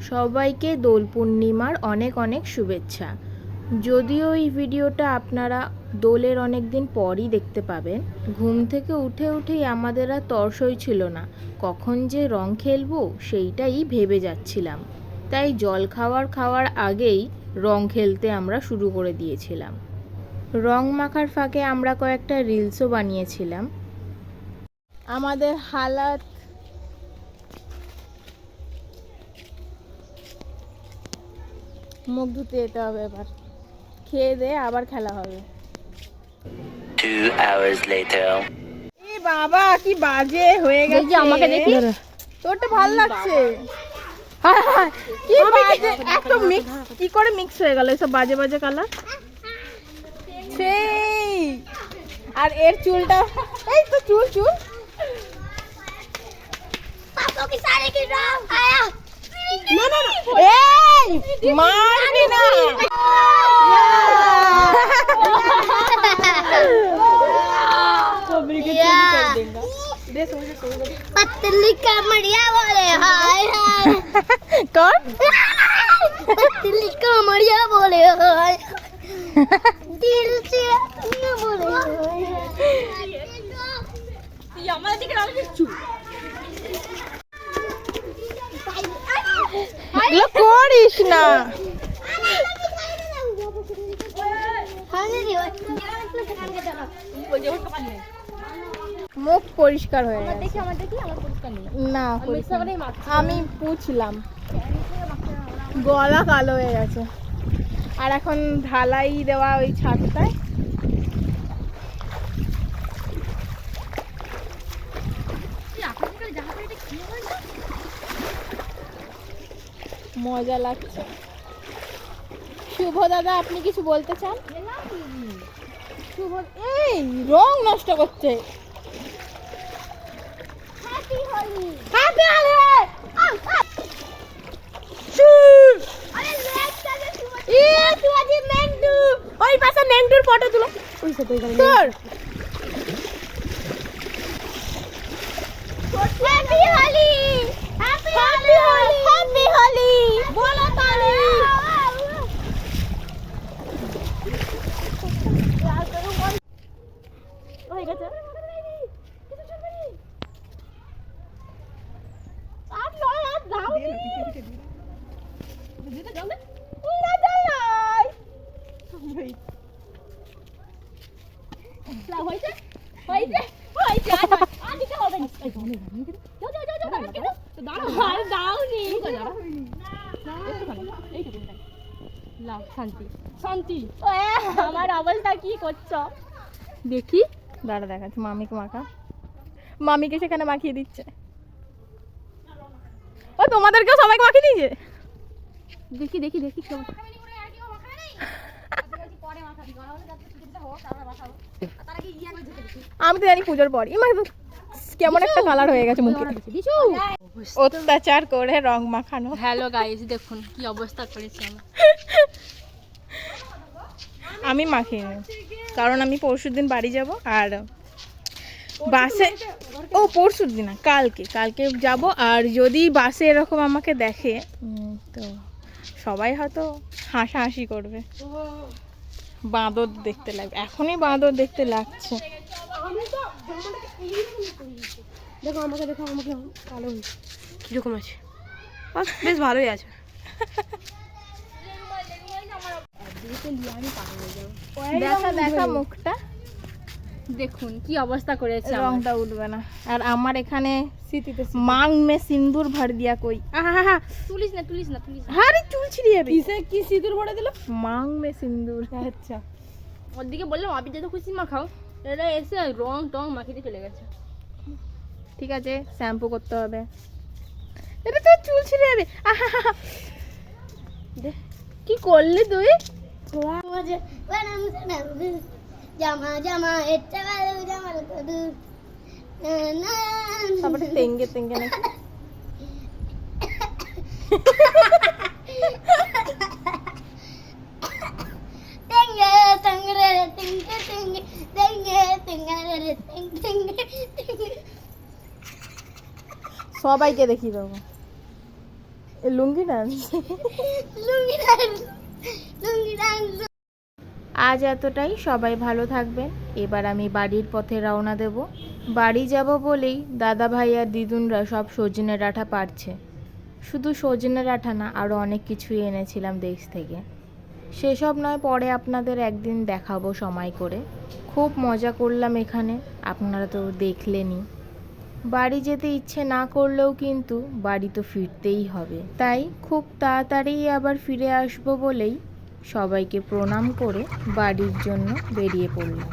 সবাইকে দোল পূর্ণিমার অনেক অনেক শুভেচ্ছা। যদিও এই ভিডিওটা আপনারা দোলের অনেক দিন পরই দেখতে পাবেন। ঘুম থেকে উঠেই আমাদের আর তর্সই ছিল না কখন যে রং খেলবো সেইটাই ভেবে যাচ্ছিলাম। তাই জল খাওয়ার আগেই রং খেলতে আমরা শুরু করে দিয়েছিলাম। রং মাখার ফাঁকে আমরা কয়েকটা রিলসও বানিয়েছিলাম। আমাদের হালাত মুখ ধুতে যেতে হবে, এবার খেয়ে দিয়ে আবার খেলা হবে। 2 hours later. এ বাবা কি বাজে হয়ে গেছে, আমাকে দেখি তোরটা ভালো লাগছে। কি বাজে, এত মিক্স কি করে মিক্স হয়ে গেল এসব বাজে বাজে কালার। সেই আর এর চুলটা, এই তো চুল पापा की साड़ी की रंग आया না এই মারবি না। पतली कमरिया बोले हाय हाय कौन पतली कमरिया बोले हाय दिल से न बोले এগুলো করিস না। মুখ পরিষ্কার হয়ে গেছে। না আমি পুছলাম, গলা কালো হয়ে গেছে। আর এখন ঢালাই দেওয়া ওই ছাদটায়। মজা লাগছে। শুভ দাদা আপনি কিছু বলতে চান? শুভ এই রং নষ্ট করছে। Happy Holi happy Holi. अरे लेट कर तू ই তুই আজি মেন্টু ওই পাশে মেন্টুর ফটো তুলো। ওই সে তুই তোর happy Holi happy Holi happy Holi বলো তালি। হয়ে গেছে। আর নয় আর দাও নি। দিতে যাবে? না যাই নাই। লাভ হইছে? হইছে? হইছে আর নয়। আর দিতে হবে না। এই গানে গানে দিতে। যাও কেন? তো দাঁড়াও। আর দাও নি। লাভ শান্তি। আমার অবস্থা কি করছো দেখি। দাঁড়া দেখাচ্ছি মামিকে মাখা। মামিকে সেখানে মাখিয়ে দিচ্ছে। ও তোমাদেরকেও সবাইকে মাখিয়ে দিয়েছে। দেখি সব। আমি তো জানি পুজোর পর কেমন একটা কালার হয়ে গেছে মুখে। অত্যাচার করে রং মাখানো। হ্যালো গাইস, দেখুন কি অবস্থা করেছি আমি মাখিনি, কারণ আমি পরশুদিন বাড়ি যাব। আর বাসে পরশুদিন না কালকে যাব। আর যদি বাসে এরকম আমাকে দেখে তো সবাই হয়তো হাসাহাসি করবে। বাঁদর দেখতে লাগবে, এখনই বাঁদর দেখতে লাগছে। দেখো আমাকে ভালো কিরকম আছে? বেশ ভালোই আছে। দেখা মুখটা দেখুন কি অবস্থা করেছে। রংটা উঠবে না। আর আমার এখানে মাং মে সিন্দুর ভর দিয়া কই। আহা তুলিস না আরে চুল ছিড়িয়ে যাবে। কি সিঁদুর ভরে দিল? মাং মে সিন্দুর। আচ্ছা, ওর দিকে বললাম আপনি যত খুশি মাখাও, এটা এসে রং টং মাখিয়ে চলে গেছে। ঠিক আছে, শ্যাম্পু করতে হবে। এটা তো চুল ছিঁড়ে যাবে। কি করলি তুই? मुझे वनम सनम জামা জামা এটা ভালো জামা কদু না তারপরে তেঙ্গে নাকি। তেঙ্গে তেঙ্গে তেঙ্গে তেঙ্গে তেঙ্গে তেঙ্গে তেঙ্গে তেঙ্গে সবাইকে দেখিয়ে দেবো। লুঙ্গি ডান্স। লুঙ্গি ডান্স, লুঙ্গি ডান্স। আজ এতটাই, সবাই ভালো থাকবেন। এবার আমি বাড়ির পথে রওনা দেব। বাড়ি যাব বলেই দাদা ভাই আর দিদুনরা সব সজনে ডাঁটা পাড়ছে। শুধু সজনে ডাঁটা না, আরও অনেক কিছুই এনেছিলাম দেশ থেকে। সেসব নয়, পরে আপনাদের একদিন দেখাবো সময় করে। খুব মজা করলাম এখানে, আপনারা তো দেখলেনই। বাড়ি যেতে ইচ্ছে না করলেও কিন্তু বাড়ি তো ফিরতেই হবে, তাই খুব তাড়াতাড়ি আবার ফিরে আসবো বলেই সবাইকে প্রণাম করে বাড়ির জন্য বেরিয়ে পড়লাম।